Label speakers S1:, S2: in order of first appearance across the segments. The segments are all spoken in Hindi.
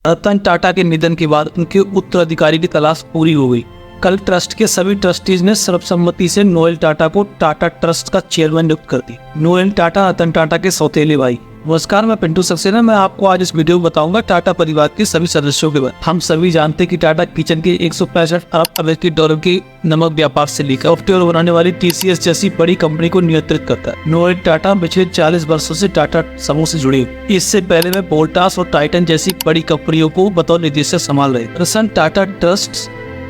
S1: रतन टाटा के निधन के बाद उनके उत्तराधिकारी की तलाश पूरी हो गई। कल ट्रस्ट के सभी ट्रस्टीज ने सर्वसम्मति से नोएल टाटा को टाटा ट्रस्ट का चेयरमैन नियुक्त कर दी। नोएल टाटा रतन टाटा के सौतेले भाई। नमस्कार, मैं पिंटू सक्सेना। मैं आपको आज इस वीडियो में बताऊंगा टाटा परिवार के सभी सदस्यों के बारे में। हम सभी जानते हैं कि टाटा किचन के 165 अरब अमेरिकी डॉलर के नमक व्यापार से लेकर सॉफ्टवेयर बनाने वाली TCS जैसी बड़ी कंपनी को नियंत्रित करता है। नोएल टाटा पिछले 40 वर्षों से टाटा समूह से जुड़े हुए। इससे पहले वे वोल्टास और टाइटन जैसी बड़ी कंपनियों को बतौर निदेशक संभाल रहे। रतन टाटा ट्रस्ट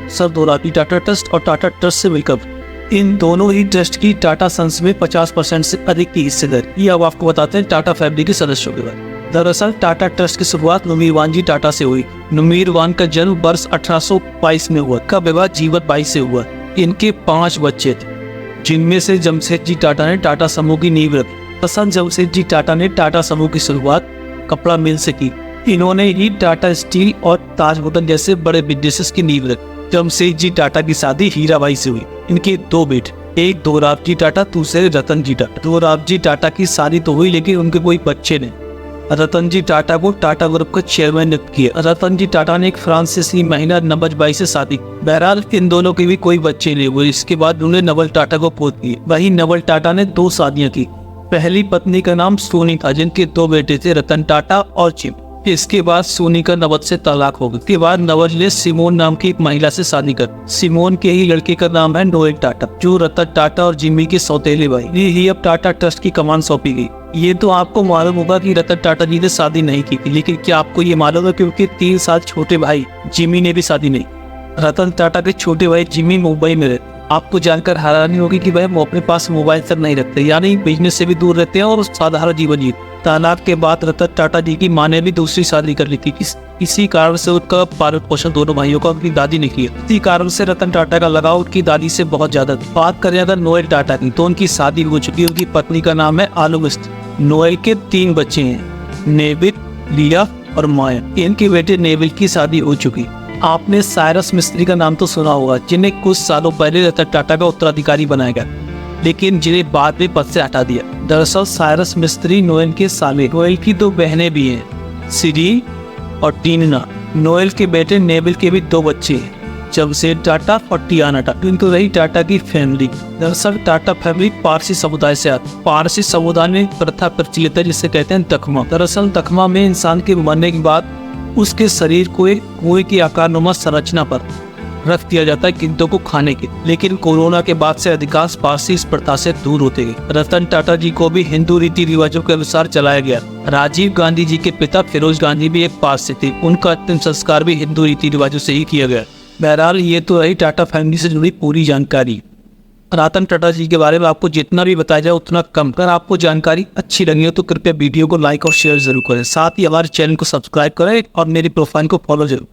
S1: टाटा ट्रस्ट और टाटा ट्रस्ट से मिलकर इन दोनों ही ट्रस्ट की टाटा सन्स में 50% से अधिक की हिस्सेदारी। ये अब आपको बताते हैं टाटा फैमिली के सदस्यों के बारे में। दरअसल टाटा ट्रस्ट की शुरुआत नुमीरवान जी टाटा से हुई। नुमीरवान का जन्म वर्ष 1822 में हुआ। का विवाह जीवत बाई से हुआ। इनके 5 बच्चे थे, जिनमें से जमशेद जी टाटा ने टाटा समूह की नींव रखी। दरअसल जमशेद जी टाटा ने टाटा समूह की शुरुआत कपड़ा मिल से की। इन्होंने ही टाटा स्टील और ताज होटल जैसे बड़े बिजनेसेस की नींव रखी। जमशेद जी टाटा की शादी हीराबाई से हुई। इनके 2 बेटे, एक दोराबजी टाटा, दूसरे रतन जी टाटा। दोराबजी टाटा की शादी तो हुई लेकिन उनके कोई बच्चे नहीं। रतन जी टाटा को टाटा ग्रुप का चेयरमैन नियुक्त किया। रतन जी टाटा ने एक फ्रांसीसी महिला नवज बाई से शादी। बहरहाल इन दोनों के भी कोई बच्चे नहीं हुए। इसके बाद उन्होंने नवल टाटा को गोद लिया। वही नवल टाटा ने 2 शादियां की। पहली पत्नी का नाम सोनी था, जिनके 2 बेटे थे, रतन टाटा और जिम। इसके बाद सोनी का नवज से तलाक हो गई। इसके बाद नवज ने सिमोन नाम की एक महिला से शादी कर। सिमोन के ही लड़के का नाम है नोएल टाटा, जो रतन टाटा और जिमी के सौतेले भाई। ये ही अब टाटा ट्रस्ट की कमान सौंपी गई। ये तो आपको मालूम होगा कि रतन टाटा जी ने शादी नहीं की थी, लेकिन क्या आपको ये मालूम है कि उनके 3 साल छोटे भाई जिमी ने भी शादी नहीं। रतन टाटा के छोटे भाई जिमी मुंबई में रहते। आपको जानकर हैरानी होगी कि भाई वो अपने पास मोबाइल तक नहीं रखते, यानी बिजनेस से भी दूर रहते हैं और साधारण जीवन जीते। तलाक के बाद रतन टाटा जी की माँ ने भी दूसरी शादी कर ली थी। इसी कारण से उनका पालन पोषण दोनों भाइयों का उनकी दादी ने किया। इसी कारण से रतन टाटा का लगाव उनकी दादी से बहुत ज्यादा था। बात करें अगर नोएल टाटा की, तो उनकी शादी हो चुकी है। उनकी पत्नी का नाम है आलू मिस्त्री। नोएल के 3 बच्चे हैं, नेविल, लिया और माया। इनके बेटे नेविल की शादी हो चुकी। आपने साइरस मिस्त्री का नाम तो सुना होगा, जिन्हें कुछ सालों पहले रतन टाटा का उत्तराधिकारी बनाया गया, लेकिन जिन्हें बाद में पद से हटा दिया। दरअसल साइरस मिस्त्री नोएल के साले। नोएल की 2 बहनें भी हैं, सिरी और टीना। नोएल के बेटे नेविल के भी 2 बच्चे हैं, जमशेद टाटा और टियाना टाटा। इनको रही टाटा की फैमिली। दरअसल टाटा फैमिली पारसी समुदाय से आती। पारसी समुदाय में प्रथा प्रचलित है जिसे कहते हैं दखमा। दरअसल दखमा में इंसान के मरने के बाद उसके शरीर को एक कुएं की आकारनुमा संरचना पर रख दिया जाता है गिद्धों को खाने के। लेकिन कोरोना के बाद से अधिकांश पारसी इस प्रथा से दूर होते गए। रतन टाटा जी को भी हिंदू रीति रिवाजों के अनुसार चलाया गया। राजीव गांधी जी के पिता फिरोज गांधी भी एक पारसी थे। उनका अंतिम संस्कार भी हिंदू रीति रिवाजों से ही किया गया। बहरहाल ये तो रही टाटा फैमिली से जुड़ी पूरी जानकारी। रतन टाटा जी के बारे में आपको जितना भी बताया जाए उतना कम। अगर आपको जानकारी अच्छी लगी हो तो कृपया वीडियो को लाइक और शेयर जरूर करें। साथ ही हमारे चैनल को सब्सक्राइब करें और मेरी प्रोफाइल को फॉलो जरूर।